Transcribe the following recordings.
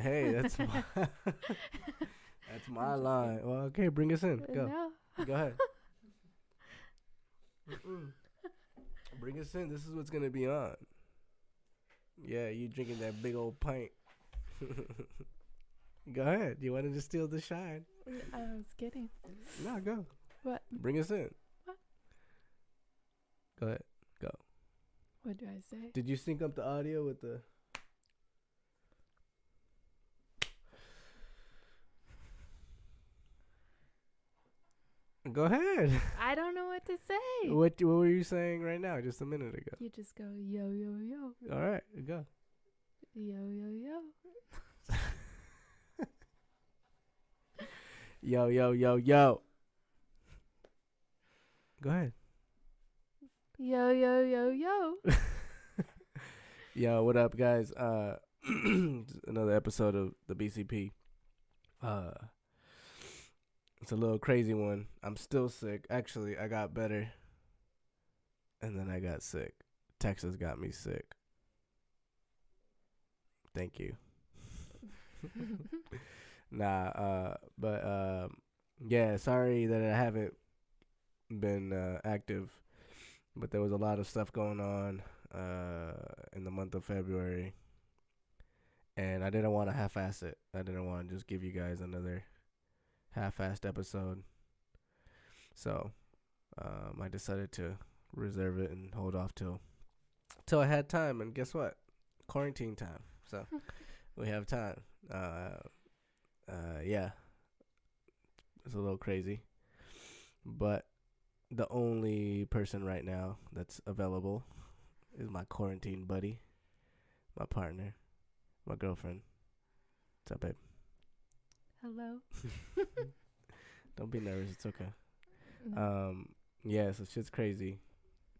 Hey, that's my that's my line. Well, okay, bring us in. Go. No. Go ahead. Bring us in. This is what's gonna be on. Yeah, you drinking that big old pint. Go ahead. You wanted to steal the shine. I was kidding. No, go. What? Bring us in. What? Go ahead. Go. What do I say? Did you sync up the audio with the... Go ahead. I don't know what to say. What were you saying right now, just a minute ago? You just go, yo, yo, yo. All right, go. Yo, yo, yo. Yo, yo, yo, yo. Go ahead. Yo, yo, yo, yo. Yo, what up, guys? Another episode of the BCP. It's a little crazy one. I'm still sick. Actually, I got better. And then I got sick. Texas got me sick. Thank you. Yeah, sorry that I haven't been active. But there was a lot of stuff going on in the month of February. And I didn't want to half-ass it. I didn't want to just give you guys another half-assed episode. So I decided to reserve it and hold off till I had time. And guess what? Quarantine time. So we have time. Yeah. It's a little crazy. But the only person right now that's available is my quarantine buddy, my partner, my girlfriend. What's up, babe? Hello. Don't be nervous. It's okay. No. Yeah, so shit's crazy.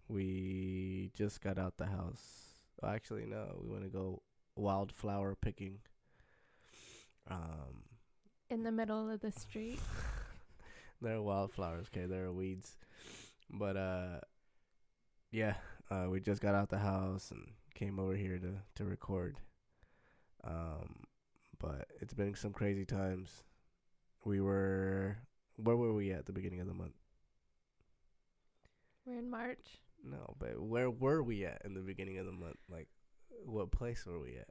We just got out the house. Well, actually, no. We want to go wildflower picking. In the middle of the street. There are wildflowers, okay? There are weeds. But, yeah, we just got out the house and came over here to record. But it's been some crazy times. Where were we at the beginning of the month? We're in March. No, but where were we at in the beginning of the month? Like, what place were we at?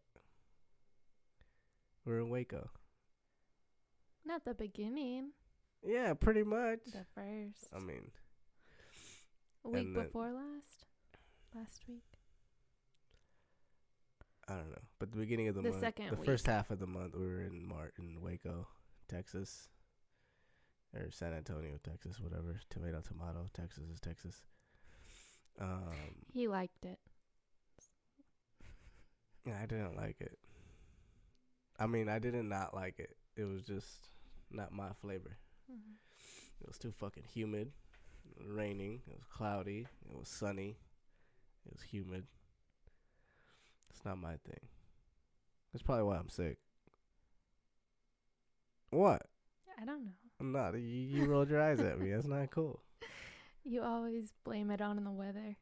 We're in Waco. Not the beginning. Yeah, pretty much. The first. I mean, a week before last week. I don't know, but the beginning of the month, second the week. first half of the month, we were in Waco, Texas, or San Antonio, Texas, whatever. Tomato, Texas is Texas. He liked it. I didn't like it. I mean, I did not like it. It was just not my flavor. Mm-hmm. It was too fucking humid. It was raining. It was cloudy. It was sunny. It was humid. It's not my thing. That's probably why I'm sick. What? I don't know. I'm not. You rolled your eyes at me. That's not cool. You always blame it on the weather.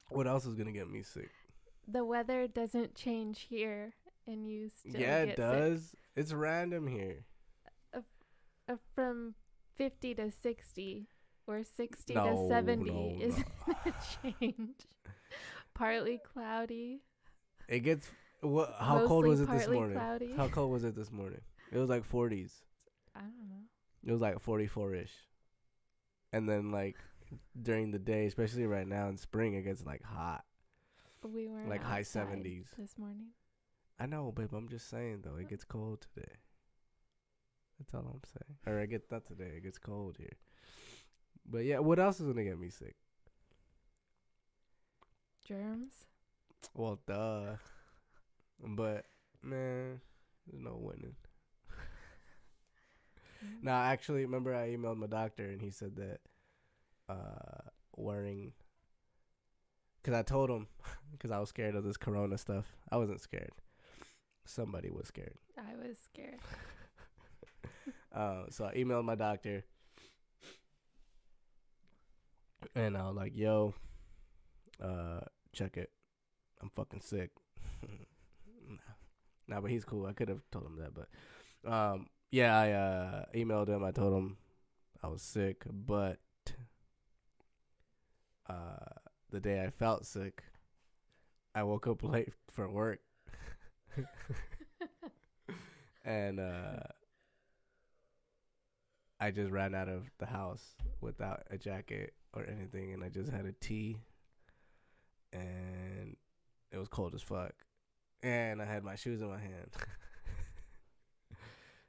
What else is going to get me sick? The weather doesn't change here, and you still Yeah, get it does. sick. It's random here. From 50 to 60 or 60 No, to 70 no, isn't a change. Partly cloudy. It gets... How cold was it this morning? Cloudy. How cold was it this morning? It was like 40s. I don't know. It was like 44-ish. And then, like, during the day, especially right now in spring, it gets, like, hot. We were like high 70s this morning. I know, babe. I'm just saying, though. It gets cold today. That's all I'm saying. Or I get that today. It gets cold here. But, yeah, what else is going to get me sick? Germs. Well, duh. But, man, there's no winning. No, actually, remember I emailed my doctor and he said that wearing, because I told him, because I was scared of this corona stuff. I wasn't scared. Somebody was scared. I was scared. So I emailed my doctor and I was like, yo, check it. I'm fucking sick. Nah, but he's cool. I could have told him that, but yeah, I emailed him. I told him I was sick, but the day I felt sick, I woke up late for work, and I just ran out of the house without a jacket or anything, and I just had a tea, and it was cold as fuck, and I had my shoes in my hand.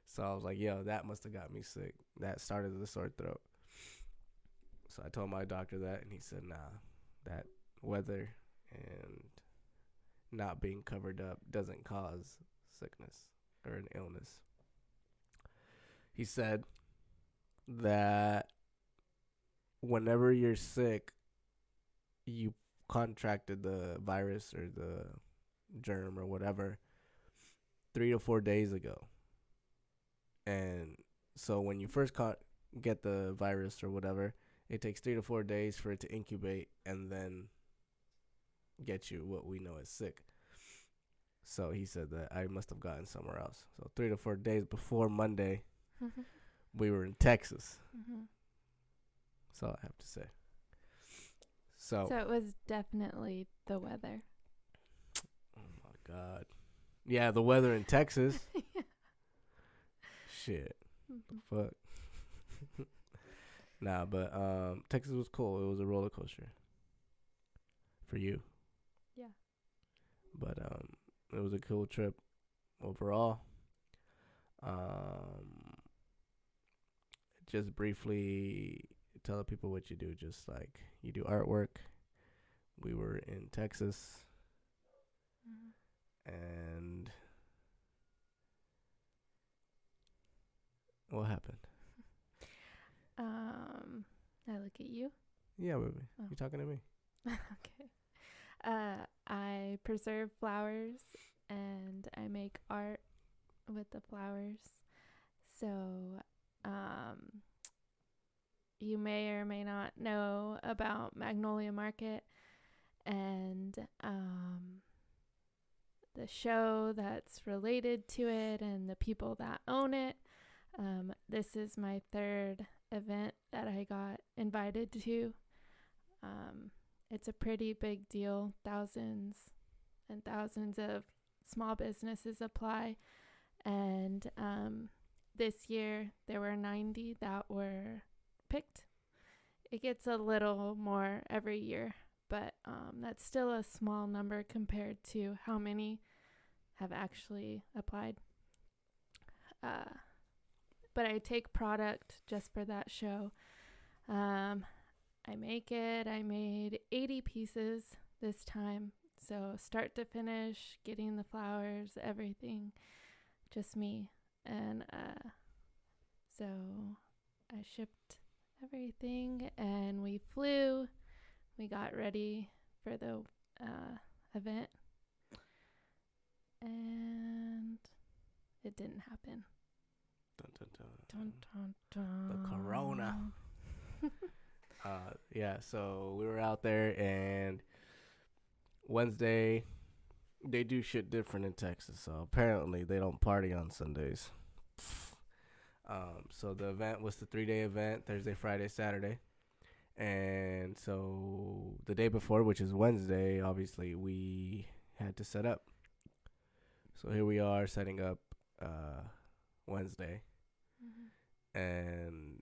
So I was like, yo, that must have got me sick. That started the sore throat. So I told my doctor that, and he said, nah, that weather and not being covered up doesn't cause sickness or an illness. He said that whenever you're sick, you contracted the virus or the germ or whatever 3 to 4 days ago. And so when you first get the virus or whatever, it takes 3 to 4 days for it to incubate and then get you what we know as sick. So he said that I must have gotten somewhere else. So 3 to 4 days before Monday, we were in Texas. That's all I have to say. So it was definitely the weather. Oh my God. Yeah, the weather in Texas. Shit. Fuck. Nah, but Texas was cool. It was a roller coaster. For you. Yeah. But it was a cool trip overall. Just briefly tell the people what you do. Just like you do artwork. We were in Texas. And what happened? I look at you. Yeah, baby. Oh. You talking to me? Okay. I preserve flowers and I make art with the flowers. So, you may or may not know about Magnolia Market and the show that's related to it and the people that own it. This is my third event that I got invited to. It's a pretty big deal. Thousands and thousands of small businesses apply. And this year, there were 90 that were picked. It gets a little more every year, but that's still a small number compared to how many have actually applied. But I take product just for that show. I make it. I made 80 pieces this time. So start to finish, getting the flowers, everything, just me. And so I shipped everything and we flew. We got ready for the event. And it didn't happen. Dun, dun, dun. Dun, dun, dun. The corona. Yeah, so we were out there, and Wednesday, they do shit different in Texas. So apparently they don't party on Sundays. So the event was the 3-day event, Thursday, Friday, Saturday. And so the day before, which is Wednesday, obviously we had to set up. So here we are setting up Wednesday. And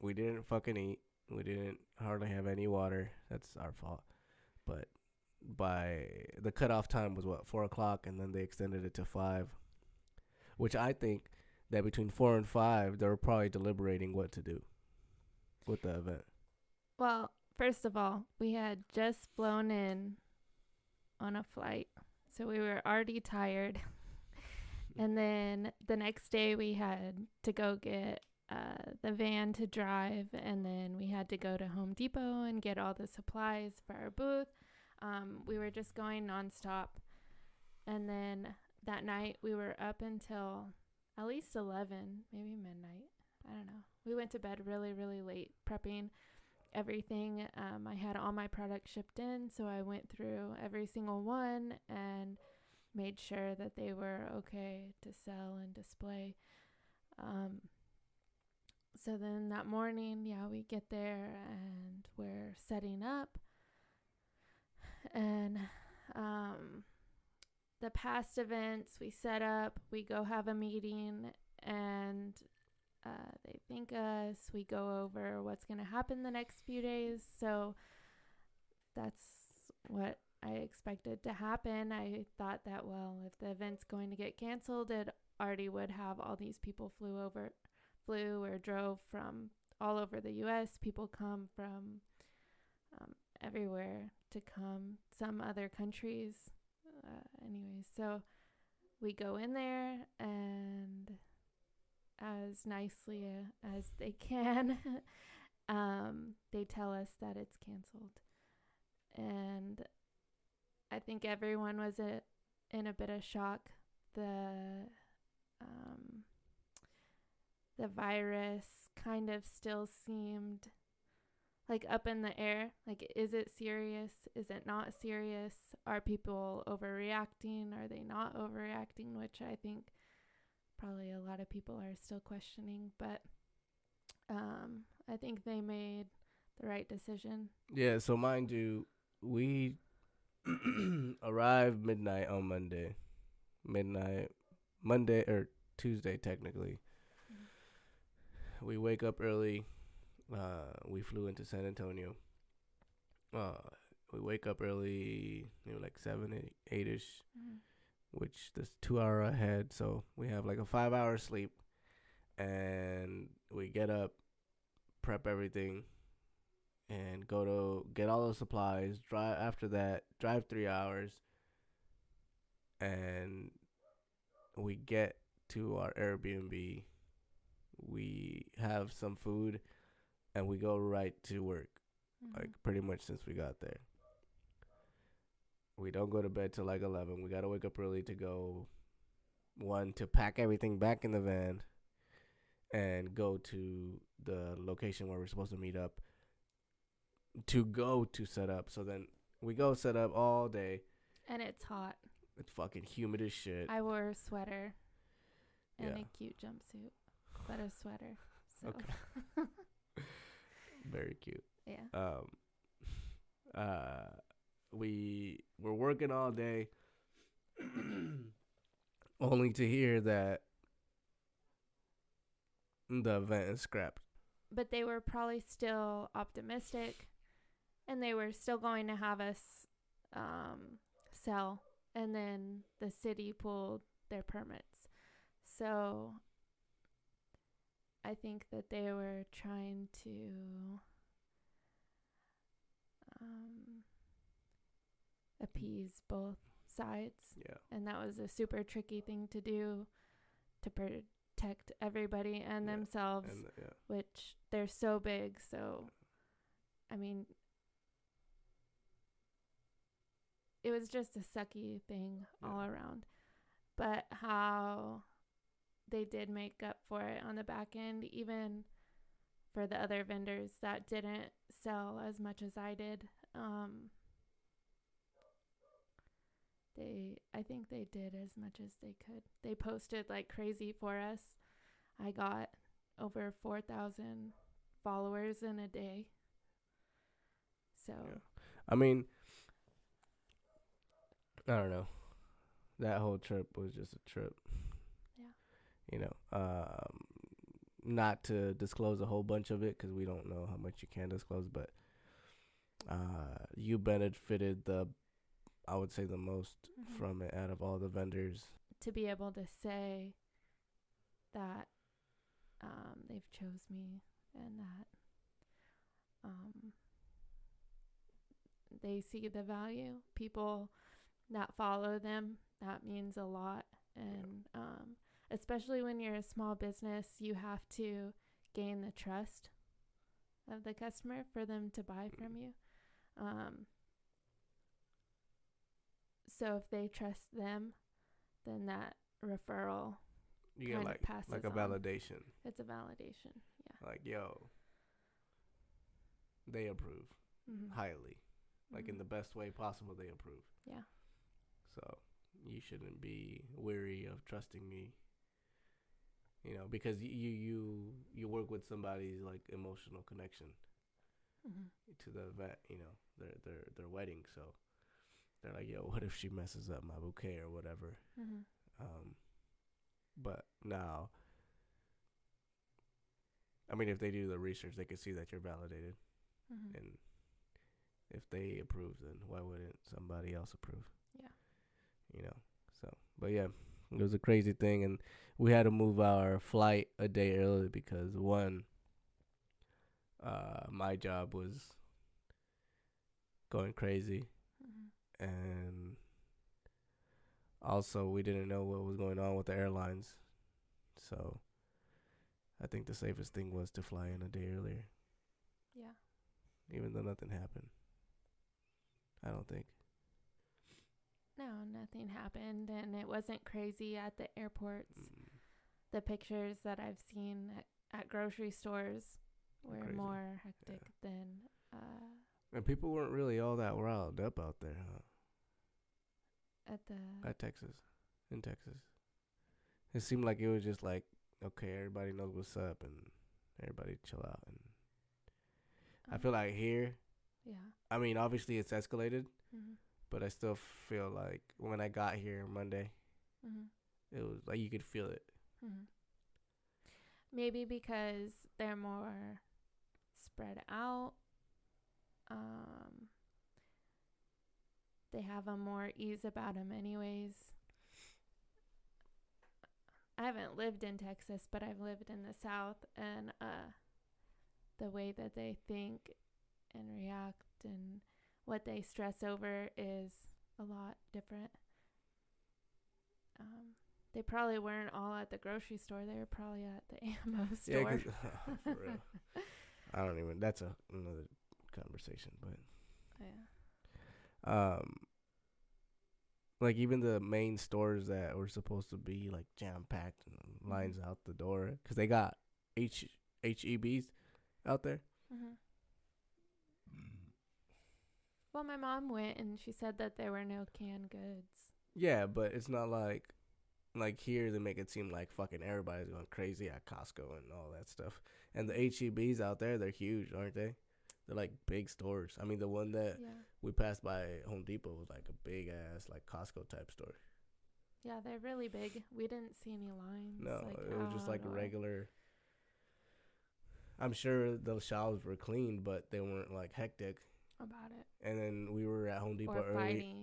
we didn't fucking eat. We didn't hardly have any water. That's our fault. But by the cutoff time was 4 o'clock, and then they extended it to 5. Which I think that between 4 and 5, they were probably deliberating what to do with the event. Well, first of all, we had just flown in on a flight, so we were already tired. And then the next day we had to go get the van to drive, and then we had to go to Home Depot and get all the supplies for our booth. We were just going nonstop, and then that night we were up until at least 11, maybe midnight. I don't know. We went to bed really, really late prepping everything. I had all my products shipped in, so I went through every single one and made sure that they were okay to sell and display. So then that morning, we get there and we're setting up. And the past events, we set up, we go have a meeting, and they thank us. We go over what's going to happen the next few days. So that's what I expected to happen. I thought that, well, if the event's going to get canceled, it already would have. All these people flew or drove from all over the U.S. People come from everywhere to come, some other countries. Anyway, so we go in there, and as nicely as they can, they tell us that it's canceled. And I think everyone was in a bit of shock. The virus kind of still seemed like up in the air. Like, is it serious? Is it not serious? Are people overreacting? Are they not overreacting? Which I think probably a lot of people are still questioning. But I think they made the right decision. Yeah, so mind you, we arrived midnight on Monday. Monday or Tuesday, technically. Mm-hmm. We wake up early. We flew into San Antonio. We wake up early, like 7, 8-ish, which is 2 hour ahead. So we have like a 5-hour sleep, and we get up, prep everything, and go to get all the supplies. Drive 3 hours, and we get to our Airbnb. We have some food, and we go right to work, like pretty much since we got there. We don't go to bed till like 11. We got to wake up early to go, to pack everything back in the van and go to the location where we're supposed to meet up to go to set up. So then we go set up all day. And it's hot. It's fucking humid as shit. I wore a sweater and a cute jumpsuit, but a sweater. So. Okay. Very cute. Yeah. We were working all day only to hear that the event is scrapped. But they were probably still optimistic, and they were still going to have us sell, and then the city pulled their permits. So I think that they were trying to appease both sides. Yeah. And that was a super tricky thing to do to protect everybody and themselves, which they're so big. So, I mean, it was just a sucky thing all around. But how they did make up for it on the back end, even for the other vendors that didn't sell as much as I did. I think they did as much as they could. They posted like crazy for us. I got over 4,000 followers in a day. So, I mean, I don't know. That whole trip was just a trip. Yeah. Not to disclose a whole bunch of it because we don't know how much you can disclose, but you benefited I would say the most from it out of all the vendors. To be able to say that they've chose me and that they see the value. People that follow them, that means a lot. And especially when you're a small business, you have to gain the trust of the customer for them to buy from you. So if they trust them, then that referral You get kind of passes like a on. validation. It's a validation. Yeah. Like, yo, they approve highly. Like in the best way possible, they approve. Yeah. So you shouldn't be weary of trusting me. You know, because you work with somebody's like emotional connection to the event. You know, their wedding. So they're like, yo, what if she messes up my bouquet or whatever? But now, I mean, if they do the research, they can see that you're validated, and if they approve, then why wouldn't somebody else approve? Yeah. You know. So, but yeah, it was a crazy thing, and we had to move our flight a day early because one, my job was going crazy, and also we didn't know what was going on with the airlines, so I think the safest thing was to fly in a day earlier. Yeah. Even though nothing happened. I don't think. No, nothing happened, and it wasn't crazy at the airports. The pictures that I've seen at grocery stores were Crazy. More hectic than. And people weren't really all that riled up out there, huh? At Texas, in Texas, it seemed like it was just like, okay, everybody knows what's up, and everybody chill out. And I feel like here, I mean, obviously it's escalated, but I still feel like when I got here Monday, it was like you could feel it. Maybe because they're more spread out. They have a more ease about them anyways. I haven't lived in Texas, but I've lived in the South, and the way that they think and react and what they stress over is a lot different. They probably weren't all at the grocery store. They were probably at the ammo store. Yeah, for real. I don't even. That's another conversation, but like even the main stores that were supposed to be like jam packed and lines out the door because they got HEBs out there. Well, my mom went and she said that there were no canned goods. Yeah, but it's not like here they make it seem like fucking everybody's going crazy at Costco and all that stuff. And the HEBs out there, they're huge, aren't they? They're like big stores. I mean, the one that we passed by Home Depot was like a big ass like Costco type store. Yeah, they're really big. We didn't see any lines. No, it was just like a regular. I'm sure the shelves were clean, but they weren't like hectic about it. And then we were at Home Depot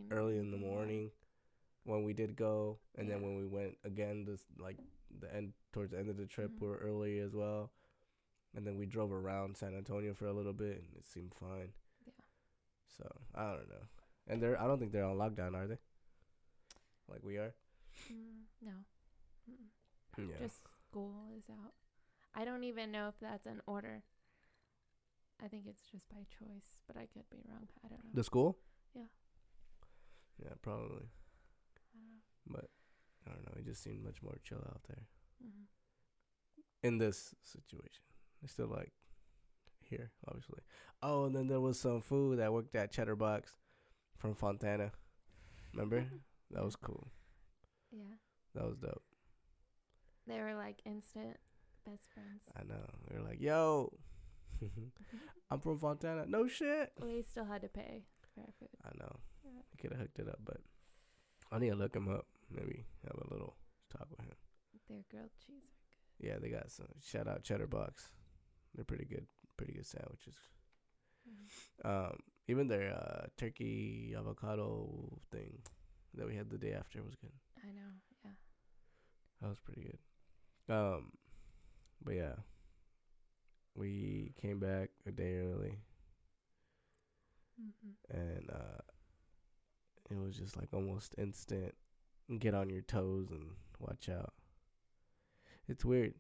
early in the morning when we did go, and then when we went again, towards the end of the trip, we were early as well. And then we drove around San Antonio for a little bit, and it seemed fine. Yeah. So I don't know, and I don't think they're on lockdown, are they? Like we are. No. Yeah. Just school is out. I don't even know if that's an order. I think it's just by choice, but I could be wrong. I don't know. The school? Yeah. Yeah, probably. But I don't know. It just seemed much more chill out there. In this situation. It's still like here, obviously. Oh, and then there was some food that worked at Cheddar Box from Fontana. Remember? That was cool. Yeah. That was dope. They were like instant best friends. I know. We were like, yo, I'm from Fontana. No shit. We still had to pay for our food. I know. Yeah. We could have hooked it up, but I need to look him up. Maybe have a little talk with him. Their grilled cheese are good. Yeah, they got some. Shout out Cheddar Box. They're pretty good sandwiches. Even their turkey avocado thing that we had the day after was good. I know, yeah. That was pretty good. But yeah, we came back a day early, and it was just like almost instant. Get on your toes and watch out. It's weird,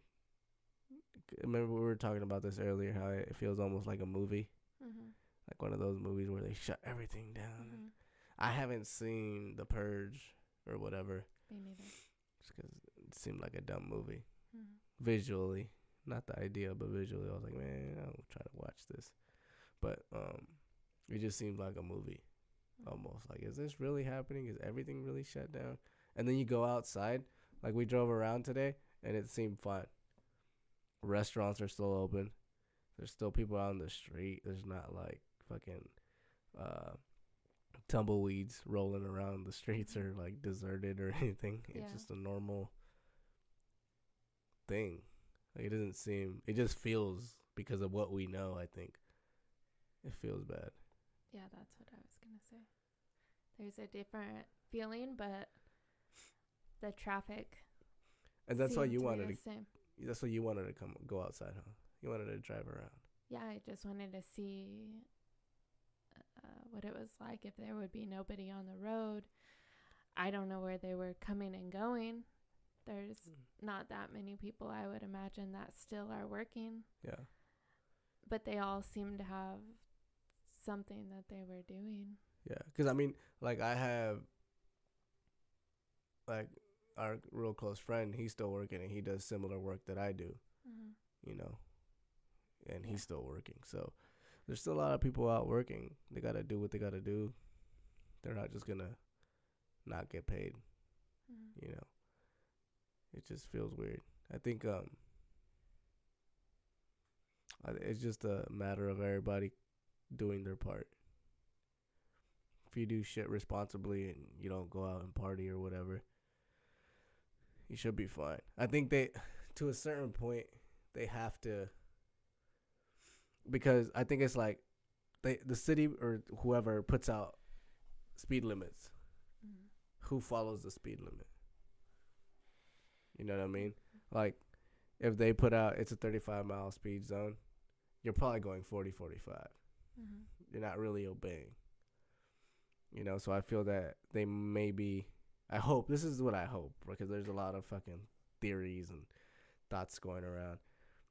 remember we were talking about this earlier, how it feels almost like a movie, Mhm. like one of those movies where they shut everything down. Mhm. I haven't seen The Purge or whatever, Me neither. just because it seemed like a dumb movie Mhm. visually, not the idea, but visually. I was like, man, I'll try to watch this, but it just seemed like a movie almost. Like, is this really happening? Is everything really shut down? And then you go outside, like we drove around today, and it seemed fine. Restaurants are still open. There's still people out on the street. There's not like fucking uh, tumbleweeds rolling around the streets or like deserted or anything. It's Yeah. just a normal thing. Like, it doesn't seem. It just feels, because of what we know, I think it feels bad. Yeah, that's what I was gonna say. There's a different feeling, but the traffic And that's why seemed you to be wanted the to. same. That's why you wanted to go outside, huh? You wanted to drive around. Yeah, I just wanted to see what it was like if there would be nobody on the road. I don't know where they were coming and going. There's not that many people, I would imagine, that still are working, Yeah. but they all seem to have something that they were doing. Yeah. Because I mean, like, I have like our real close friend. He's still working, and he does similar work that I do. You know, and Yeah. he's still working. So there's still a lot of people out working. They gotta do what they gotta do. They're not just gonna not get paid. You know, it just feels weird. I think it's just a matter of everybody doing their part. If you do shit responsibly and you don't go out and party or whatever, you should be fine. I think they, to a certain point, they have to, because I think it's like the city or whoever puts out speed limits. Who follows the speed limit? You know what I mean? Like, if they put out it's a 35-mile speed zone, you're probably going 40, 45. You're not really obeying. You know, so I feel that they maybe, I hope, this is what I hope, because there's a lot of fucking theories and thoughts going around.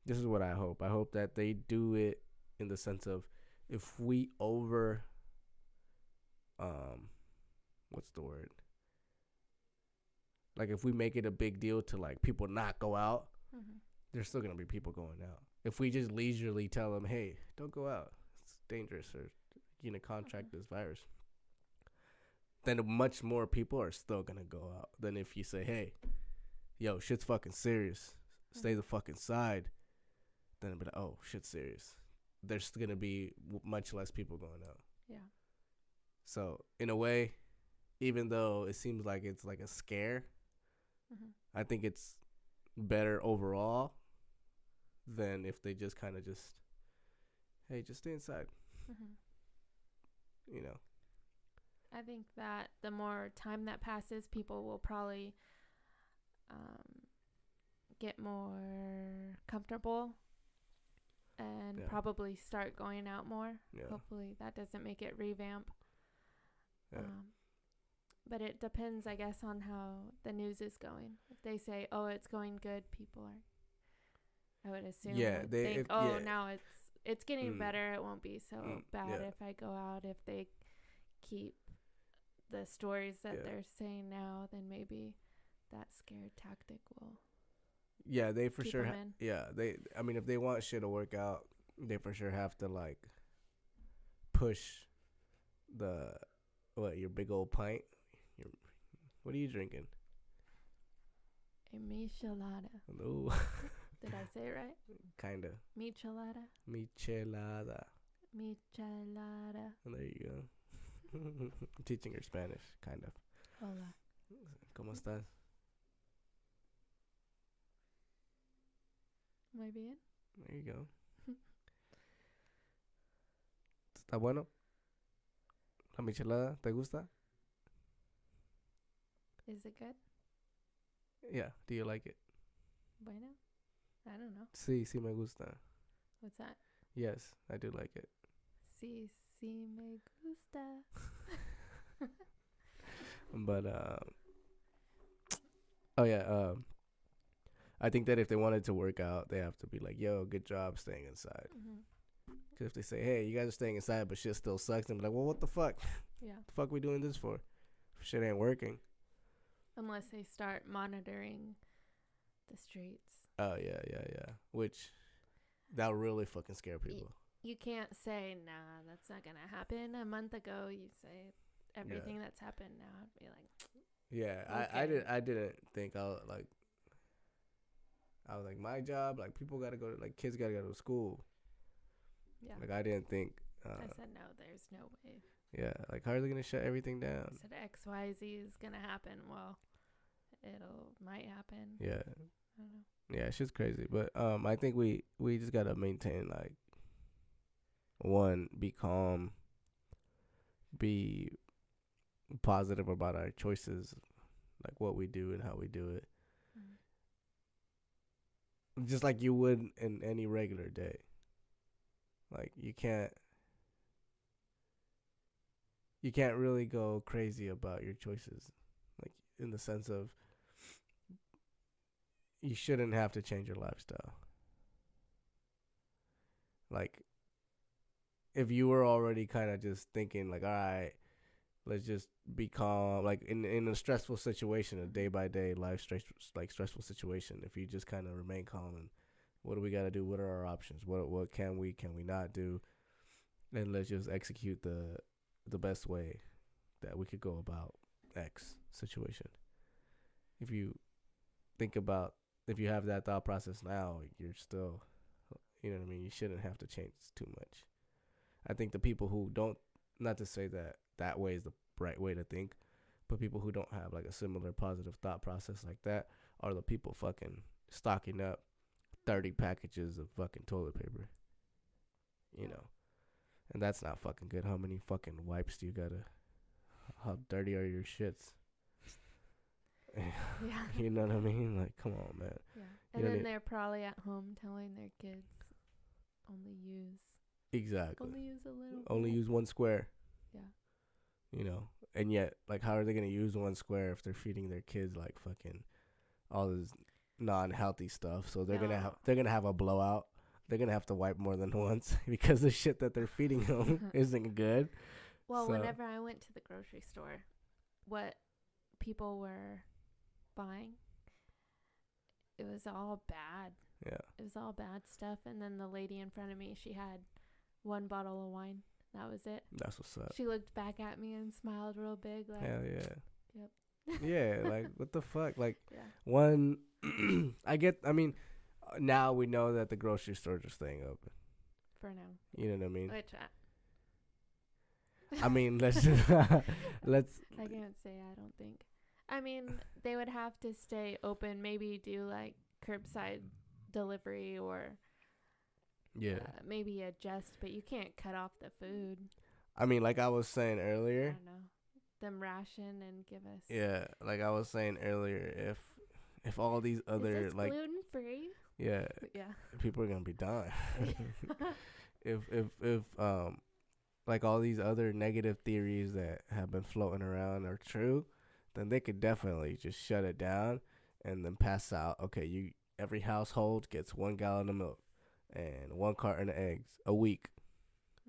This is what I hope. I hope that they do it in the sense of, if we what's the word? Like, if we make it a big deal to, like, people not go out, there's still going to be people going out. If we just leisurely tell them, hey, don't go out, it's dangerous, or you're going to contract this virus, then much more people are still going to go out than if you say, hey, yo, shit's fucking serious. Stay the fuck inside. Then it'll be like, oh, shit's serious. There's going to be much less people going out. Yeah. So, in a way, even though it seems like it's like a scare, I think it's better overall than if they just kind of just, hey, just stay inside. You know. I think that the more time that passes, people will probably get more comfortable and probably start going out more. Yeah. Hopefully that doesn't make it revamp. Yeah. But it depends, I guess, on how the news is going. If they say, oh, it's going good, people are, I would assume, think, now it's getting better. It won't be so bad if I go out. If they keep the stories that they're saying now, then maybe that scare tactic will. Yeah, they for sure. I mean, if they want shit to work out, they for sure have to, like, push your big old pint. What are you drinking? A michelada. No. Did I say it right? Kinda. Michelada. Michelada. Michelada. There you go. Teaching her Spanish, kind of. Hola. ¿Cómo estás? Muy bien. There you go. ¿Está bueno? ¿La michelada? ¿Te gusta? Is it good? Yeah. Do you like it? Bueno? I don't know. Sí, sí me gusta. What's that? Yes, I do like it. Sí, sí me gusta. But, oh yeah, I think that if they wanted to work out, they have to be like, yo, good job staying inside. Because if they say, hey, you guys are staying inside, but shit still sucks, then be like, well, what the fuck? Yeah. The fuck we doing this for? If shit ain't working. Unless they start monitoring the streets. Oh, yeah. Which, that'll really fucking scare people. You can't say, nah, that's not going to happen. A month ago, you say everything that's happened now. I'd be like, yeah, okay. I didn't think I was like, my job, like, people gotta go, like, kids gotta go to school. Yeah. Like, I didn't think. I said, no, there's no way. Yeah, like, how are they gonna shut everything down? I said, XYZ is going to happen. Well, might happen. Yeah. I don't know. Yeah, shit's crazy. But I think we just gotta maintain, like, one, be calm, be positive about our choices, like what we do and how we do it. Just like you would in any regular day. Like, you can't really go crazy about your choices. Like, in the sense of, you shouldn't have to change your lifestyle. Like, if you were already kind of just thinking, like, all right, let's just be calm. Like, in a stressful situation, a day by day stressful situation, if you just kind of remain calm and what do we got to do? What are our options? What can we not do? And let's just execute the best way that we could go about X situation. If you have that thought process now, you're still, you know what I mean? You shouldn't have to change too much. I think the people who don't, not to say that way is the right way to think, but people who don't have like a similar positive thought process like that are the people fucking stocking up 30 packages of fucking toilet paper. You know? And that's not fucking good. How many fucking wipes do you gotta, how dirty are your shits? Yeah. You know what I mean? Like, come on, man. Yeah. And then they're probably at home telling their kids only use a little. Only use one square. Yeah. You know, and yet, like, how are they gonna use one square if they're feeding their kids like fucking all this non-healthy stuff? So they're gonna have a blowout. They're gonna have to wipe more than once because the shit that they're feeding them isn't good. Well, whenever I went to the grocery store, what people were buying, it was all bad. Yeah. It was all bad stuff. And then the lady in front of me, she had one bottle of wine. That was it. That's what's up. She looked back at me and smiled real big. Like, hell yeah. Yep. Yeah, like, what the fuck? Like, yeah. one, now we know that the grocery stores are staying open. For now. You know what I mean? Which I mean, let's I can't say I don't think. I mean, they would have to stay open, maybe do like curbside delivery or maybe adjust, but you can't cut off the food. I mean, like I was saying earlier. I don't know. Them ration and give us. Yeah, like I was saying earlier, if all these other is this like gluten free? Yeah. People are gonna be dying. if like all these other negative theories that have been floating around are true, then they could definitely just shut it down and then pass out. Okay, every household gets 1 gallon of milk and 1 carton of eggs a week,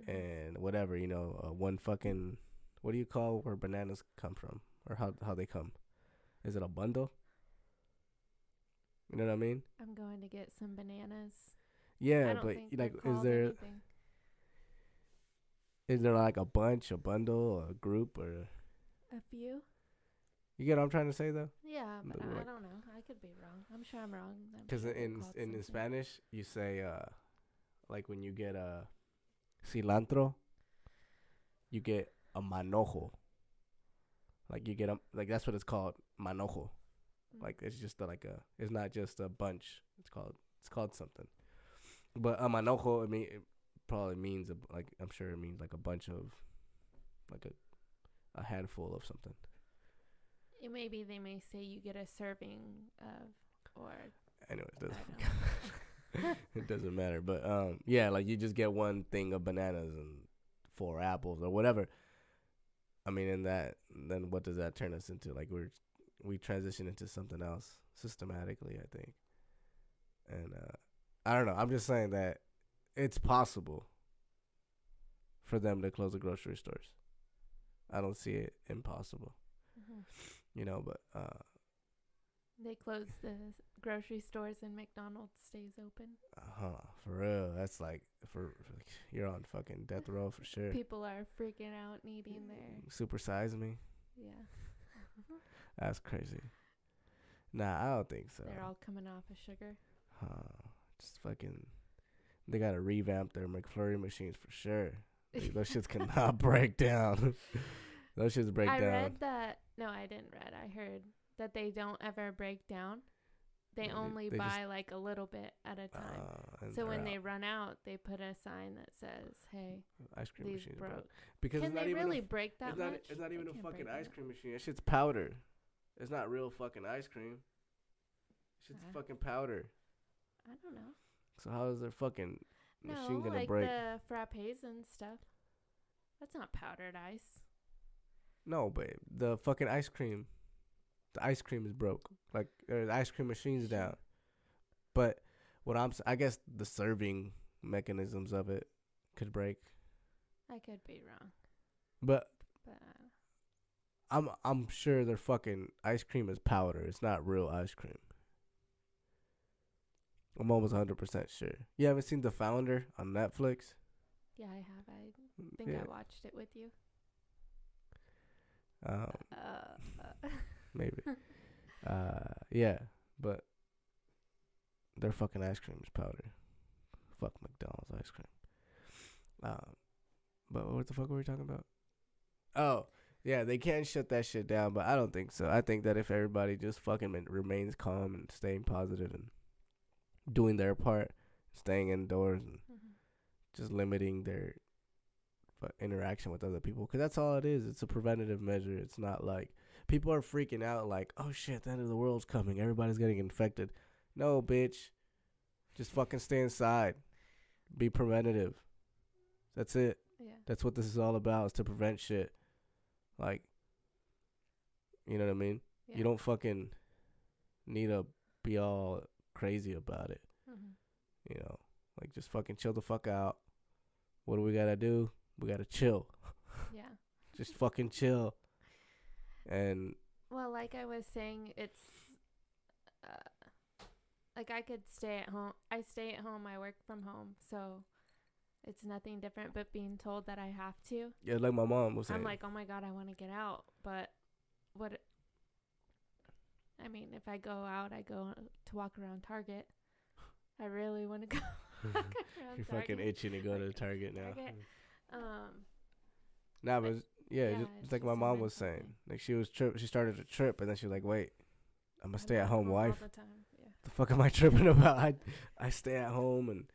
and whatever, one fucking, what do you call where bananas come from, or how they come? Is it a bundle? You know what I mean? I'm going to get some bananas. Yeah, but like, is there like a bunch, a bundle, a group, or a few? You get what I'm trying to say, though? Yeah, but I don't know. I could be wrong. I'm sure I'm wrong. Because in Spanish, you say, like when you get cilantro, you get a manojo. Like you get like that's what it's called, manojo. Like it's just it's not just a bunch. It's called something. But a manojo, it probably means I'm sure it means like a bunch of, like a handful of something. Maybe they may say you get a serving of, or. Anyways, it doesn't matter. But yeah, like you just get one thing of bananas and 4 apples or whatever. I mean, in that, then what does that turn us into? Like we transition into something else systematically, I think. And I don't know. I'm just saying that it's possible for them to close the grocery stores. I don't see it impossible. Mm-hmm. But They close the grocery stores and McDonald's stays open. for real. That's like you're on fucking death row for sure. People are freaking out needing their Super size me. yeah. That's crazy. Nah, I don't think so. They're all coming off of sugar. Just fucking. They gotta revamp their McFlurry machines for sure. Those shits cannot break down. Those shits break down. I read that. No, I didn't read. I heard that they don't ever break down. They only buy like a little bit at a time. So when they run out, they put a sign that says, "Hey, ice cream these machines broke." Because can they really break that much? It's not even a fucking ice cream machine. That shit's powder. It's not real fucking ice cream. Shit's fucking powder. I don't know. So how is their fucking machine gonna like break? The frappes and stuff. That's not powdered ice. No, babe. The fucking ice cream. The ice cream is broke. Like the ice cream machine's down. But I guess the serving mechanisms of it could break. I could be wrong. But I'm sure their fucking ice cream is powder. It's not real ice cream. I'm almost 100% sure. You haven't seen The Founder on Netflix? Yeah, I have. I think I watched it with you. Maybe. Yeah, but their fucking ice cream is powder. Fuck McDonald's ice cream. But what the fuck were we talking about? Oh, yeah, they can shut that shit down, but I don't think so. I think that if everybody just fucking remains calm and staying positive and doing their part, staying indoors and just limiting their interaction with other people, because that's all it is. It's a preventative measure. It's not like people are freaking out like, oh shit, the end of the world's coming, everybody's getting infected. No, bitch, just fucking stay inside, be preventative. That's it. That's what this is all about, is to prevent shit. Like, you know what I mean? You don't fucking need to be all crazy about it. Like, just fucking chill the fuck out. What do we gotta do? We gotta chill. Yeah. Just fucking chill. And well, like I was saying, it's like I could stay at home. I stay at home. I work from home, so it's nothing different. But being told that I have to. Yeah, like my mom was saying. I'm like, oh my god, I want to get out, but what? I mean, if I go out, I go to walk around Target. I really want to go. You're fucking itching to go to Target now. Nah, but just like my mom was saying, like she started a trip, and then she was like, "Wait, I'm a stay-at-home wife. All the time. Yeah. The fuck am I tripping about? I stay at home and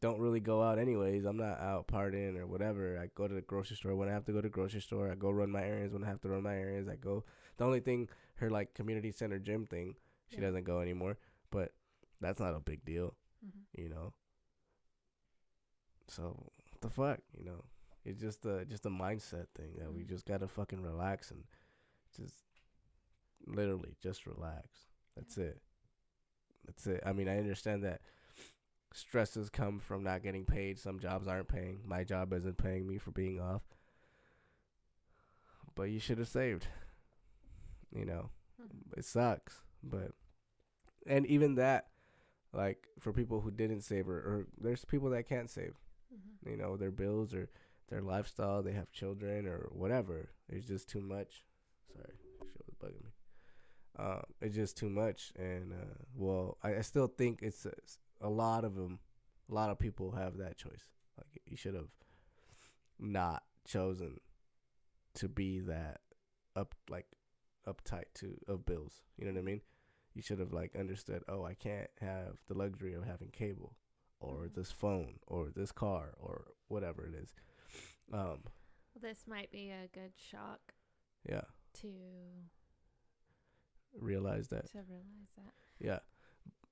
don't really go out anyways. I'm not out partying or whatever. I go to the grocery store when I have to go to the grocery store. I go run my errands when I have to run my errands. I go. The only thing, her like community center gym thing, she doesn't go anymore. But that's not a big deal, So what the fuck, It's just a mindset thing that we just gotta fucking relax and just literally just relax. That's it. I mean, I understand that stresses come from not getting paid. Some jobs aren't paying. My job isn't paying me for being off. But you should have saved. It sucks. And even that, like, for people who didn't save or there's people that can't save. Their bills or their lifestyle, they have children or whatever. It's just too much. Sorry, shit was bugging me. It's just too much, and I still think it's a lot of them. A lot of people have that choice. Like, you should have not chosen to be that uptight of bills. You know what I mean? You should have like understood. Oh, I can't have the luxury of having cable, or this phone, or this car, or whatever it is. This might be a good shock. Yeah. To realize that. Yeah.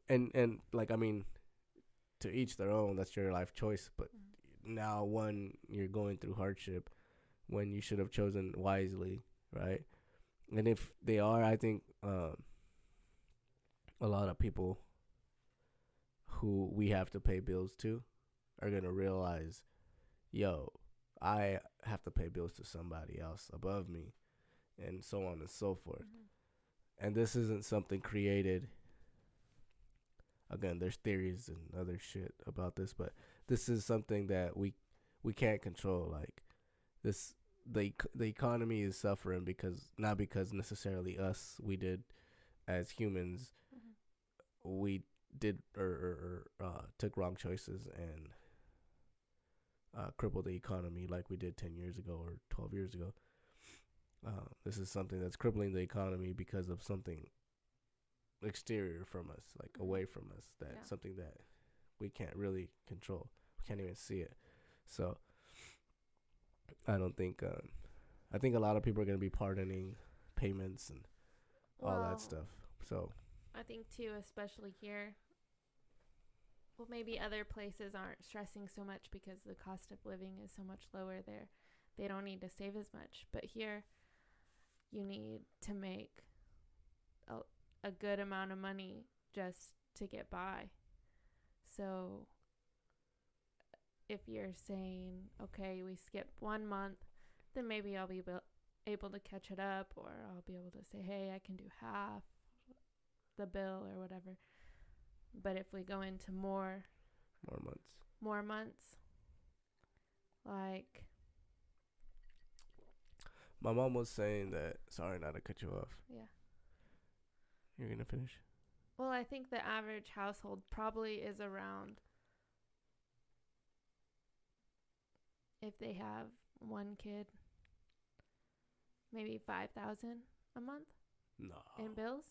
And like, I mean, to each their own. That's your life choice. But now, one, you're going through hardship when you should have chosen wisely, right? And if they are, I think a lot of people who we have to pay bills to are gonna realize, yo, I have to pay bills to somebody else above me, and so on and so forth. And this isn't something created. Again, there's theories and other shit about this, but this is something that we can't control. Like this, the economy is suffering because not because necessarily we did as humans we did or took wrong choices and crippled the economy like we did 10 years ago or 12 years ago. This is something that's crippling the economy because of something exterior from us, like away from us. That's something that we can't really control. We can't even see it. So I don't think. I think a lot of people are gonna be pardoning payments and all that stuff. So I think too, especially here. Well, maybe other places aren't stressing so much because the cost of living is so much lower there. They don't need to save as much. But here, you need to make a good amount of money just to get by. So if you're saying, okay, we skip 1 month, then maybe I'll be able to catch it up, or I'll be able to say, hey, I can do half the bill or whatever. But if we go into more months, like my mom was saying that. Sorry, not to cut you off. Yeah. You're gonna finish? Well, I think the average household probably is around, if they have one kid, maybe 5,000 a month. No. In bills.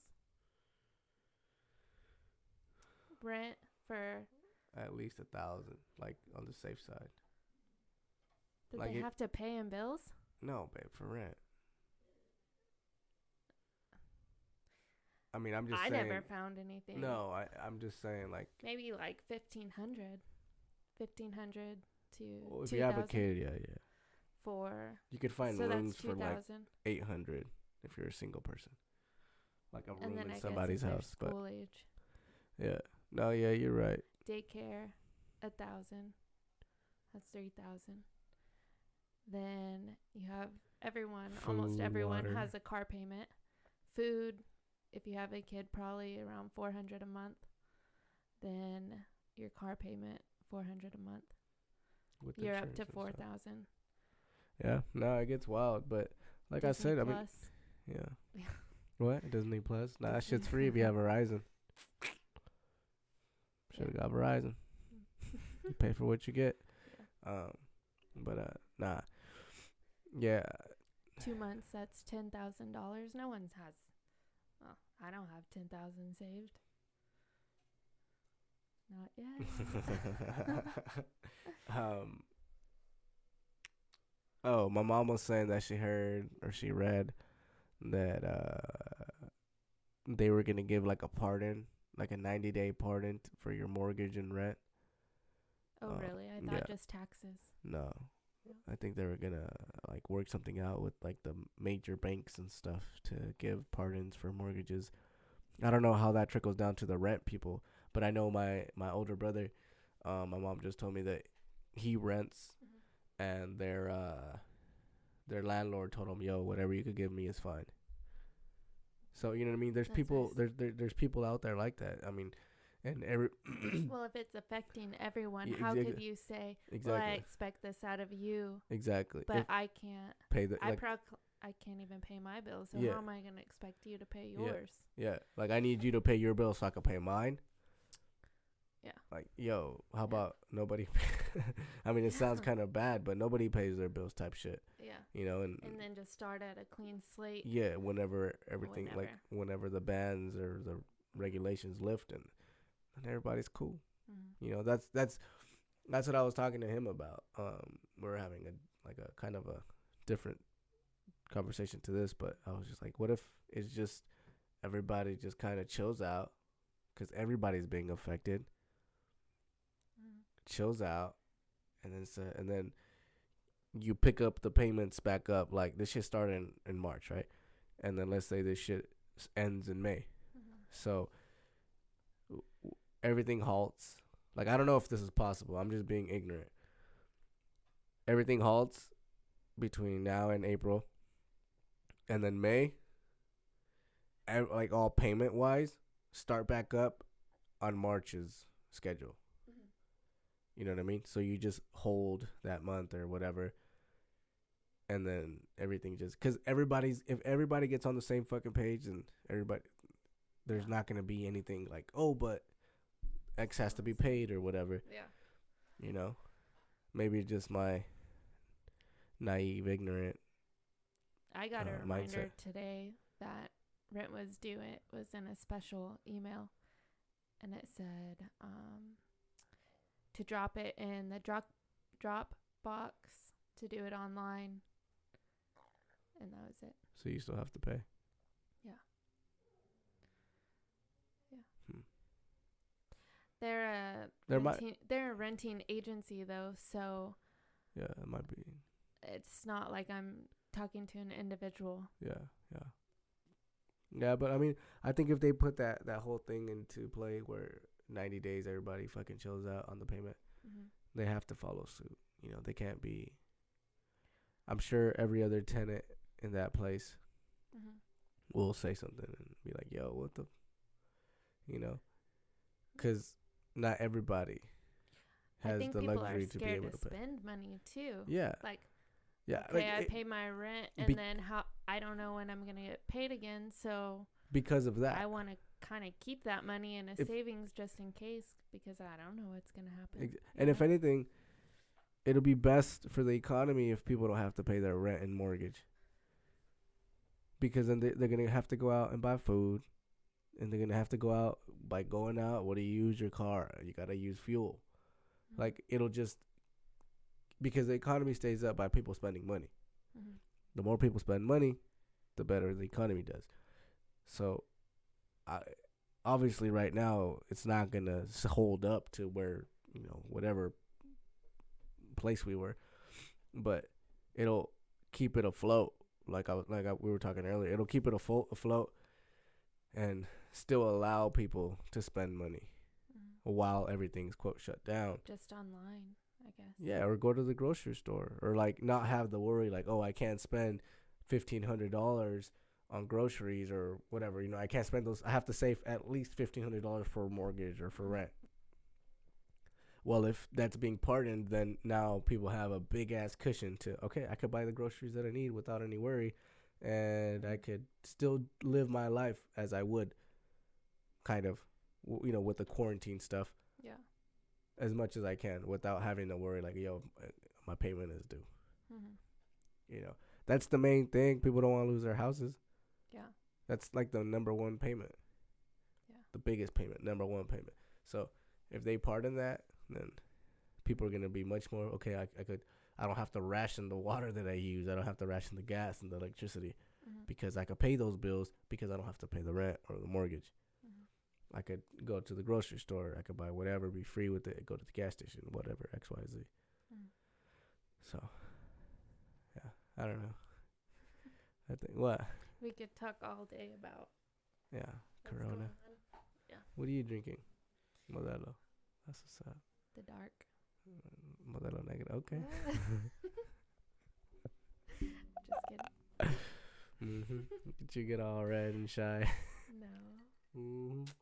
Rent for at least 1,000, like on the safe side. That like they have to pay in bills? No, babe, for rent. I mean, I'm just saying. I never found anything. No, I'm just saying, like. Maybe like 1,500 to well, if 2,000. you have a kid, yeah. You could find rooms for like 800 if you're a single person. Like a room in somebody's house. School age. Yeah. No, yeah, you're right. Daycare, 1,000. That's 3,000. Then you have almost everyone water. has a car payment. Food, if you have a kid, probably around 400 a month. Then your car payment, 400 a month. You're up to 4,000. Yeah, no, it gets wild, but like Disney I said, Plus. I mean, yeah. What? Disney Plus? Nah, that shit's free if you have Verizon. Should've got Verizon. You pay for what you get. Yeah. Nah. Yeah. 2 months, that's $10,000. No one has. Well, I don't have 10,000 saved. Not yet. Oh, my mom was saying that she heard or she read that they were gonna give like a pardon, like a 90-day pardon for your mortgage and rent. Oh, really? I thought just taxes. No. I think they were gonna like work something out with like the major banks and stuff to give pardons for mortgages. I don't know how that trickles down to the rent people, but I know my older brother, my mom just told me that he rents, and their landlord told him, "Yo, whatever you could give me is fine." So you know what I mean? There's people there's people out there like that. I mean, and every well, if it's affecting everyone, how could you say, well, I expect this out of you? Exactly. But I can't pay the I can't even pay my bills, so how am I going to expect you to pay yours? Yeah. Like I need you to pay your bill so I can pay mine. Yeah. Like, yo, how about nobody I mean, it sounds kind of bad, but nobody pays their bills type shit. Yeah. You know, and then just start at a clean slate. Yeah, whenever whenever the bans or the regulations lift and everybody's cool. Mm-hmm. You know, that's what I was talking to him about. We're having a kind of a different conversation to this, but I was just like, what if it's just everybody just kind of chills out, because everybody's being affected. Chills out, and then you pick up the payments back up. Like this shit started in March, right? And then let's say this shit ends in May. So everything halts. Like, I don't know if this is possible. I'm just being ignorant. Everything halts between now and April, and then May, like all payment wise, start back up on March's schedule. You know what I mean? So you just hold that month or whatever, and then everything just because if everybody gets on the same fucking page, and everybody, there's not gonna be anything like, oh, but X has to be paid or whatever. Yeah. You know, maybe just my naive, ignorant. I got a reminder mindset today that rent was due. It was in a special email, and it said to drop it in the drop box, to do it online, and that was it. So you still have to pay. Yeah. They're a renting agency though, so yeah, it might be. It's not like I'm talking to an individual. Yeah, but I mean, I think if they put that whole thing into play where 90 days everybody fucking chills out on the payment, they have to follow suit. You know, they can't be. I'm sure every other tenant in that place will say something and be like, "Yo, what the," you know, because not everybody has the luxury to be able to pay. Spend money too. Yeah. Like, yeah. Okay, like I pay my rent, and then I don't know when I'm gonna get paid again. So because of that, I want to kind of keep that money in a savings just in case, because I don't know what's gonna happen. And if anything, it'll be best for the economy if people don't have to pay their rent and mortgage. Because then they're gonna have to go out and buy food, and they're gonna have to go out by going out. What do you use your car? You gotta use fuel. Like, it'll just, because the economy stays up by people spending money. The more people spend money, the better the economy does. So, obviously right now it's not gonna hold up to where, whatever place we were, but it'll keep it afloat. We were talking earlier, it'll keep it afloat, and still allow people to spend money while everything's quote shut down. Just online, I guess. Yeah, or go to the grocery store, or like not have the worry like, oh, I can't spend $1,500 on groceries or whatever. I can't spend those. I have to save at least $1,500 for a mortgage or for rent. Well, if that's being pardoned, then now people have a big ass cushion to, okay, I could buy the groceries that I need without any worry, and I could still live my life as I would, kind of, with the quarantine stuff. Yeah. As much as I can without having to worry like, yo, my payment is due. That's the main thing. People don't want to lose their houses. Yeah. That's like the number one payment. Yeah. The biggest payment, number one payment. So if they pardon that, then people are going to be much more, okay, I don't have to ration the water that I use. I don't have to ration the gas and the electricity because I could pay those bills because I don't have to pay the rent or the mortgage. I could go to the grocery store. I could buy whatever, be free with it, go to the gas station, whatever, X, Y, Z. So, yeah, I don't know. I think, what? We could talk all day about. Yeah, Corona. Yeah. What are you drinking? Modelo. That's what's up. The dark. Modelo negative. Okay. Just kidding. Did you get all red and shy? No.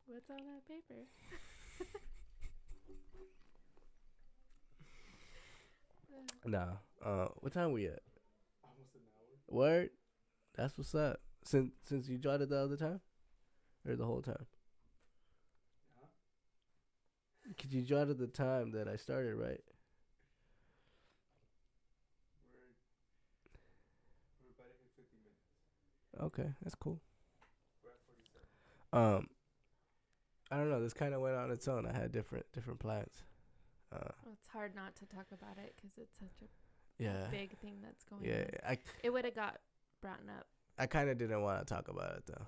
What's on that paper? Nah. What time we at? Almost an hour. Word? That's what's up. Since you jotted the other time? Or the whole time? Yeah. Could you jot at the time that I started, right? We're about to hit 50 minutes. Okay, that's cool. We're at 47. I don't know. This kind of went on its own. I had different plans. Well, it's hard not to talk about it because it's such a big thing that's going on. It would have got brought up. I kind of didn't want to talk about it though,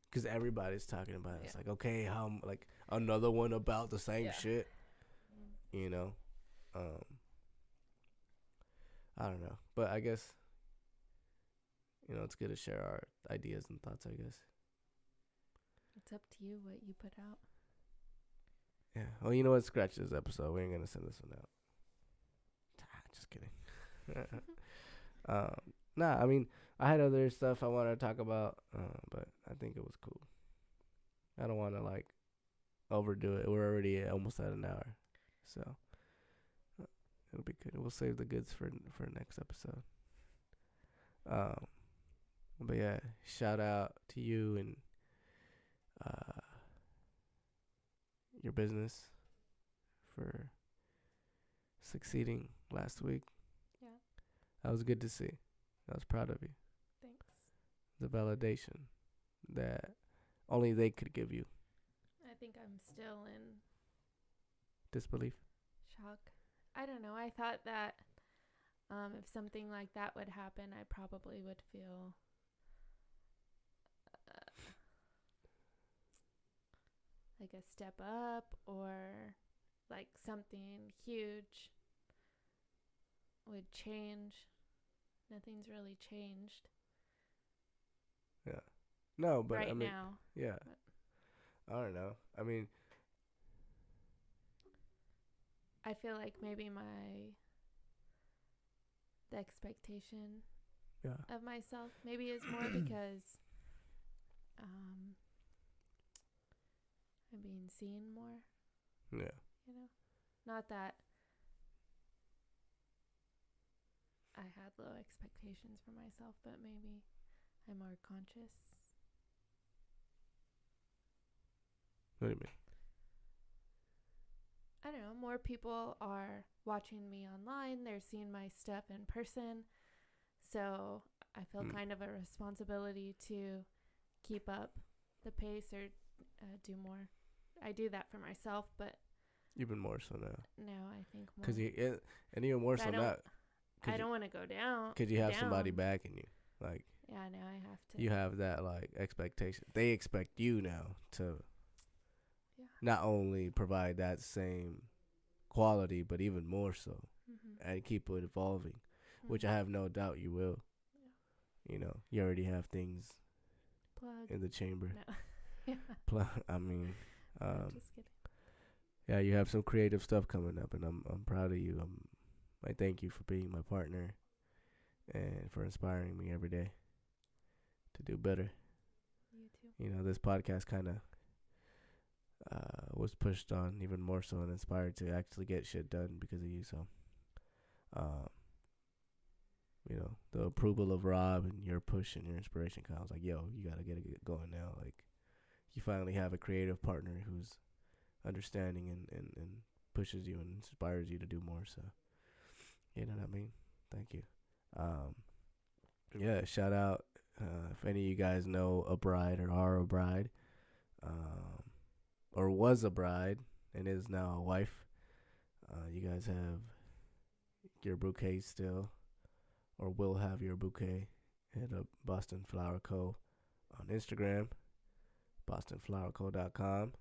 because everybody's talking about it. It's like, okay, how like another one about the same shit, I don't know, but I guess it's good to share our ideas and thoughts. I guess it's up to you what you put out. Yeah. Well, you know what? Scratch this episode. We ain't gonna send this one out. Just kidding. um, nah, I mean, I had other stuff I wanted to talk about, but I think it was cool. I don't want to like overdo it. We're already almost at an hour, so it'll be good. We'll save the goods for next episode. Um, but yeah, shout out to you and uh your business for succeeding last week. Yeah. That was good to see. I was proud of you. Thanks. The validation that only they could give you. I think I'm still in Disbelief. shock. I don't know. I thought that if something like that would happen, I probably would feel like a step up, or like something huge would change. Nothing's really changed. Yeah. No, but right I mean, now. yeah. But I don't know. I mean, I feel like maybe the expectation yeah. of myself maybe is more because I'm being seen more, Yeah. you know? Not that I had low expectations for myself, but maybe I'm more conscious. What do you mean? I don't know, more people are watching me online. They're seeing my stuff in person. So I feel kind of a responsibility to keep up the pace or do more. I do that for myself, but Even more so now. now I think more. And even more so now. I don't want to go down. Because you have somebody backing you. Like, yeah, now I have to. you have that, like, expectation. They expect you now to not only provide that same quality, but even more so. And keep it evolving, which I have no doubt you will. Yeah. You know, you already have things Plug. in the chamber. No. Yeah. I mean, just kidding. Yeah, you have some creative stuff coming up, and I'm proud of you. I thank you for being my partner, and for inspiring me every day to do better. You too. You know, this podcast kind of was pushed on even more so and inspired to actually get shit done because of you. So, you know, the approval of Rob and your push and your inspiration kind of was like, yo, you got to get it going now. Like, you finally have a creative partner who's understanding and pushes you and inspires you to do more. So, you know what I mean? Thank you. Yeah, shout out if any of you guys know a bride or are a bride, or was a bride and is now a wife. You guys have your bouquet still, or will have your bouquet at Boston Flower Co. on Instagram, bostonflowerco.com.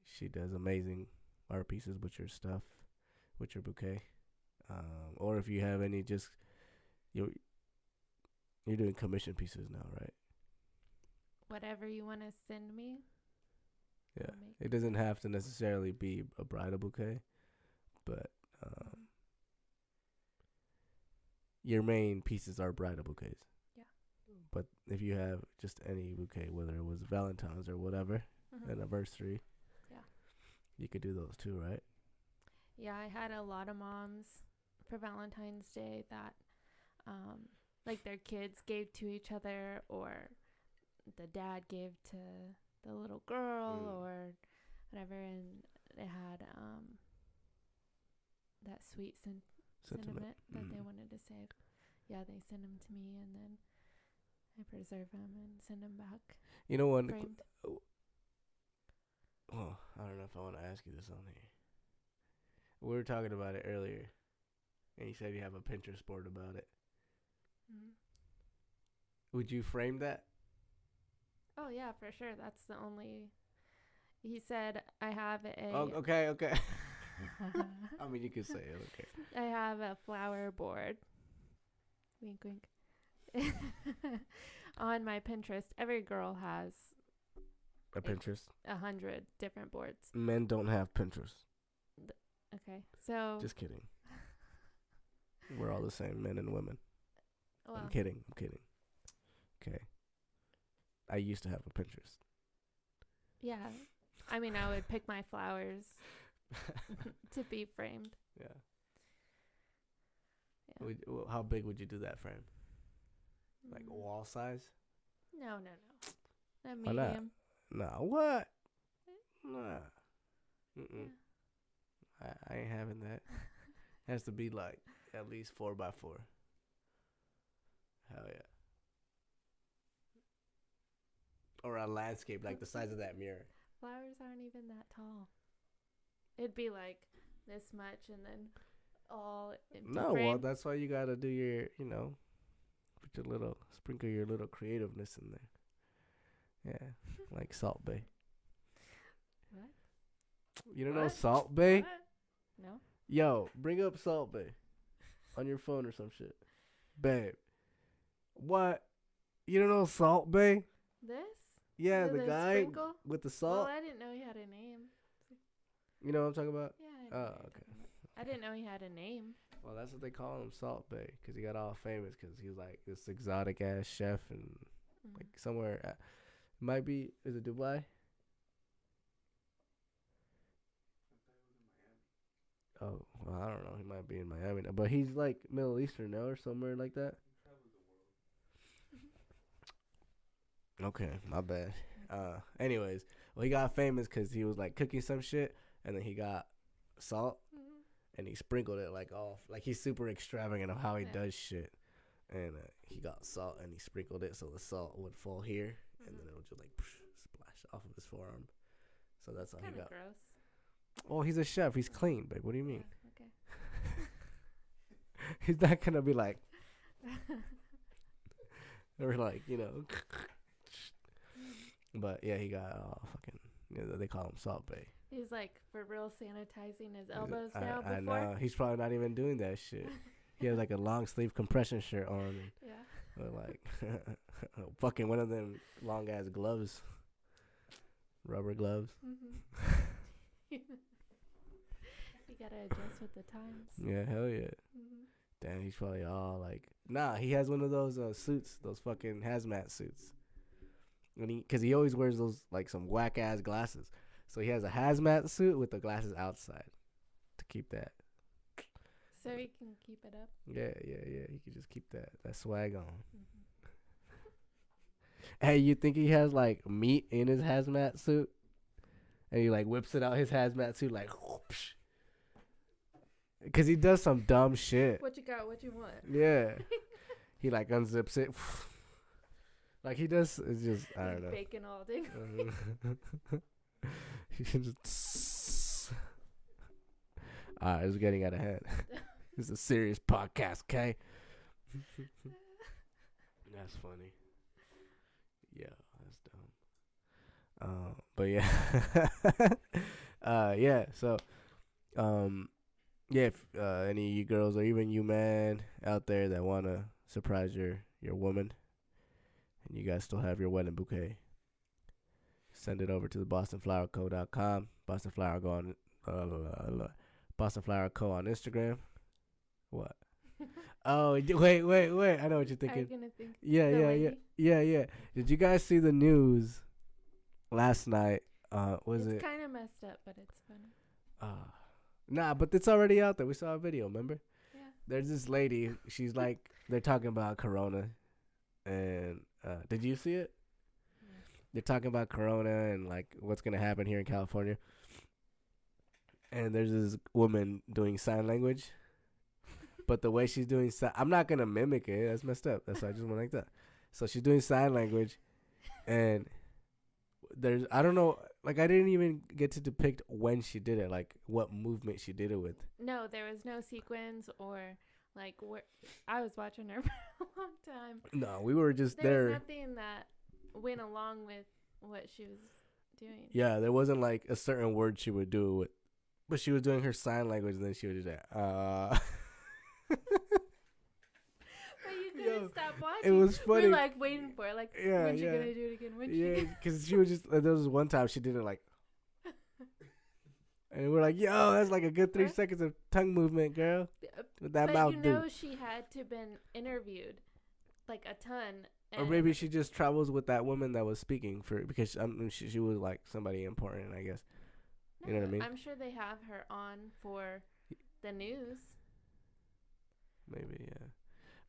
She does amazing art pieces with your stuff, with your bouquet. Or if you have any, just you're doing commission pieces now, right? Whatever you want to send me. Yeah, it doesn't have to necessarily be a bridal bouquet, but your main pieces are bridal bouquets. Yeah. But if you have just any bouquet, whether it was Valentine's or whatever, anniversary, you could do those too, right? Yeah, I had a lot of moms for Valentine's Day that, like, their kids gave to each other, or the dad gave to the little girl, or whatever, and they had that sweet sentiment that they wanted to say. Yeah, they send them to me, and then I preserve them and send them back. You know what? Framed. Oh, I don't know if I want to ask you this on here. We were talking about it earlier, and you said you have a Pinterest board about it. Would you frame that? Oh, yeah, for sure. That's the only... He said, I have a... Oh, okay. I mean, you could say it, okay. I have a flower board. Wink, wink. On my Pinterest. Every girl has A Pinterest. 100 different boards. Men don't have Pinterest. Okay, so Just kidding. We're all the same, men and women. well, I'm kidding. Okay. I used to have a Pinterest. yeah. I mean, I would pick my flowers to be framed. Yeah. Yeah. How big would you do that frame? Like wall size? No. A Why not? medium. Nah, what? Nah. Yeah. I ain't having that. Has to be like at least 4x4. Hell yeah. Or a landscape like the size of that mirror. Flowers aren't even that tall. It'd be like this much and then all empty No, frame. well, that's why you gotta do your, sprinkle your little creativeness in there. Yeah, like Salt Bay. What? You don't know What? Salt Bay? What? No. Yo, bring up Salt Bay on your phone or some shit. Babe. What? You don't know Salt Bay? This? Yeah, the guy sprinkle? with the salt. Well, I didn't know he had a name. You know what I'm talking about? Yeah. I know Oh, what you're okay. talking about. I didn't know he had a name. Well, that's what they call him, Salt Bay, because he got all famous because he was like this exotic ass chef and like somewhere. Might be, is it Dubai? Oh, well, I don't know. He might be in Miami now, but he's like Middle Eastern now or somewhere like that. Okay, my bad. Anyways, well, he got famous because he was like cooking some shit, and then he got salt, and he sprinkled it like off. Like he's super extravagant of how he does shit, and he got salt and he sprinkled it so the salt would fall here, and then it would just like splash off of his forearm. So that's how he got. Gross. Oh, he's a chef. He's clean, babe. What do you mean? Yeah, okay. He's not gonna be like, or like But yeah, he got fucking. They call him Salt Bay. He's like for real sanitizing his elbows now. I Before. know. He's probably not even doing that shit. He has like a long sleeve compression shirt on. And, yeah. or like fucking one of them long ass gloves, rubber gloves. You gotta adjust with the times. Yeah, hell yeah. Damn, he's probably all like, nah. He has one of those suits, those fucking hazmat suits. Because he always wears those like some whack ass glasses. So he has a hazmat suit with the glasses outside to keep that. So he can keep it up. Yeah. He can just keep that swag on. Hey, you think he has like meat in his hazmat suit? And he like whips it out his hazmat suit like, whoosh. Cause he does some dumb shit. What you got? What you want? Yeah. He like unzips it. Like he does. It's just I don't know. Bacon all day. He just. It's getting out of hand. It's a serious podcast, okay? That's funny. Yeah, that's dumb. But yeah, yeah. So, yeah. If any of you girls or even you man out there that wanna surprise your woman, and you guys still have your wedding bouquet, send it over to the BostonFlowerCo.com. Boston Flower Co on Boston Flower Co on Instagram. What? Oh, wait. I know what you're thinking. Gonna think Yeah. Did you guys see the news last night? It's kind of messed up, but it's funny. Nah, but it's already out there. We saw a video, remember? Yeah. There's this lady. She's like, they're talking about Corona. And did you see it? Yeah. They're talking about Corona and like what's going to happen here in California. And there's this woman doing sign language. But the way she's doing I'm not going to mimic it. That's messed up. That's why I just went like that. So she's doing sign language. And I don't know, like I didn't even get to depict when she did it, like what movement she did it with. No, there was no sequence or like I was watching her for a long time. No, we were just there there. Was nothing that went along with what she was doing. Yeah, there wasn't like a certain word she would do it with, but she was doing her sign language, and then she would do that. But you couldn't stop watching. It was funny. We're like waiting for it. Like, when's she gonna do it again? When's she gonna... because she was just, there was one time she did it like, and we're like, yo, that's like a good 3 seconds of tongue movement, girl. With that mouth, you know, she had to been interviewed like a ton. Or maybe she just travels with that woman that was speaking because she was like somebody important, I guess. You know what I mean? I'm sure they have her on for the news. Maybe, yeah.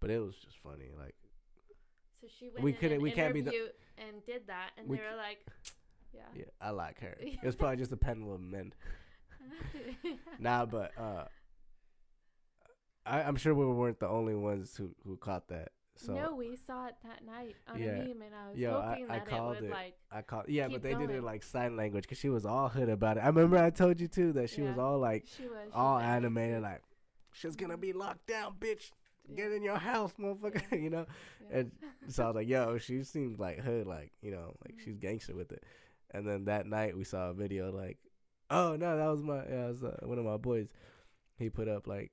But it was just funny, like. So she went and did that, and they were like, yeah. Yeah, I like her. It was probably just a pendulum men. Nah, but I'm sure we weren't the only ones who caught that. So no, we saw it that night on a meme, and I was hoping that it would like. But they did it like sign language because she was all hood about it. I remember I told you too that she was all like, all animated, like, she's gonna be locked down, bitch. Get in your house, motherfucker. You know, and so I was like, yo, she seems like hood, like, you know, like she's gangster with it. And then that night we saw a video like, oh no, that was one of my boys. He put up like,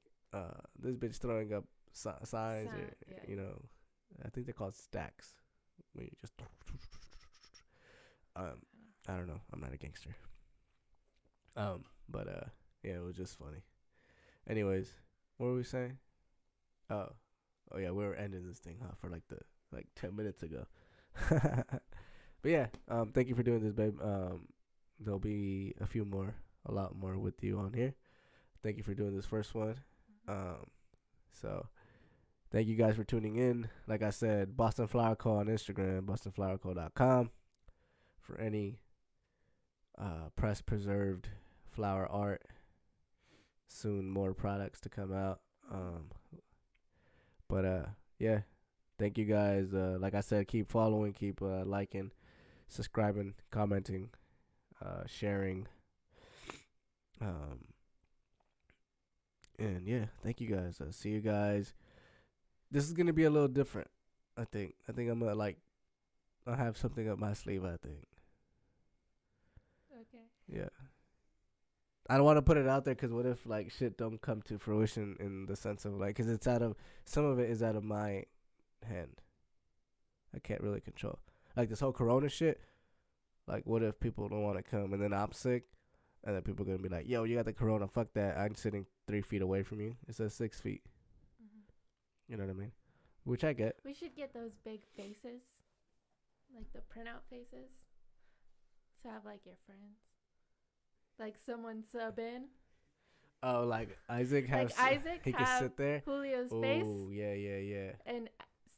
this bitch throwing up signs, or, you know, I think they're called stacks. When you just, I don't know. I'm not a gangster. But yeah, it was just funny. Anyways, what were we saying? Oh yeah, we were ending this thing for like 10 minutes ago. But yeah, thank you for doing this, babe. There'll be a lot more with you on here. Thank you for doing this first one. So thank you guys for tuning in. Like I said, Boston Flower Co. on Instagram, bostonflowerco.com for any press preserved flower art. Soon more products to come out. But yeah, thank you guys. Like I said, keep following, keep liking, subscribing, commenting, sharing. And yeah, thank you guys. See you guys. This is gonna be a little different. I think I'm gonna I'll have something up my sleeve. I think. Okay. Yeah. I don't want to put it out there because what if like shit don't come to fruition in the sense of like, because some of it is out of my hand. I can't really control. Like this whole Corona shit. Like what if people don't want to come and then I'm sick, and then people are gonna be like, yo, you got the Corona, fuck that. I'm sitting 3 feet away from you. It says 6 feet. You know what I mean? Which I get. We should get those big faces, like the printout faces, to have like your friends. Like someone sub in. Oh, like Isaac has. Like Isaac he can sit there. Julio's face. Oh yeah. And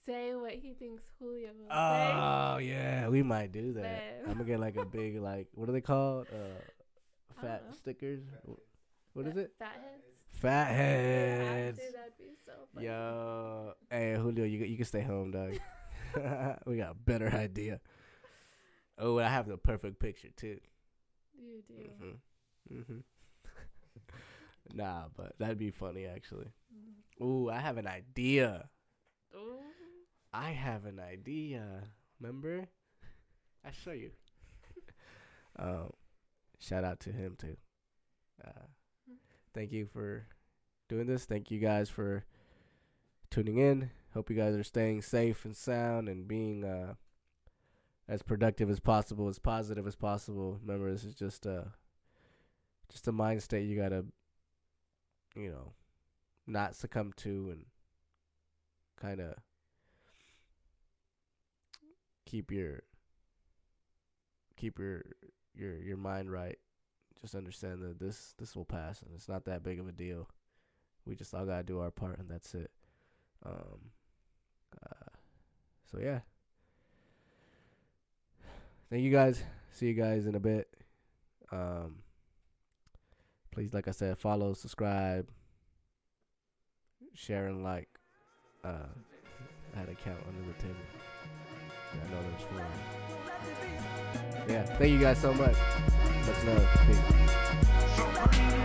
say what he thinks Julio will say. Oh yeah, we might do that. I'm gonna get like a big what are they called? Fat stickers. What is it? Fat heads. Fat heads. Yeah, that'd be so funny. Yo, hey Julio, you can stay home, dog. We got a better idea. Oh, I have the perfect picture too. You do. Nah, but that'd be funny actually. Ooh, I have an idea. Ooh. I have an idea. Remember? I show you. Shout out to him too. Thank you for doing this. Thank you guys for tuning in. Hope you guys are staying safe and sound and being as productive as possible, as positive as possible. Remember, this is just a mind state you gotta, not succumb to, and kind of keep your mind right. Just understand that this will pass, and it's not that big of a deal. We just all gotta do our part, and that's it. So yeah. Thank you guys. See you guys in a bit. Please, like I said, follow, subscribe, share, and like. I had a count under the table. Yeah, I know there's 4. Yeah, thank you guys so much. Much love. Peace.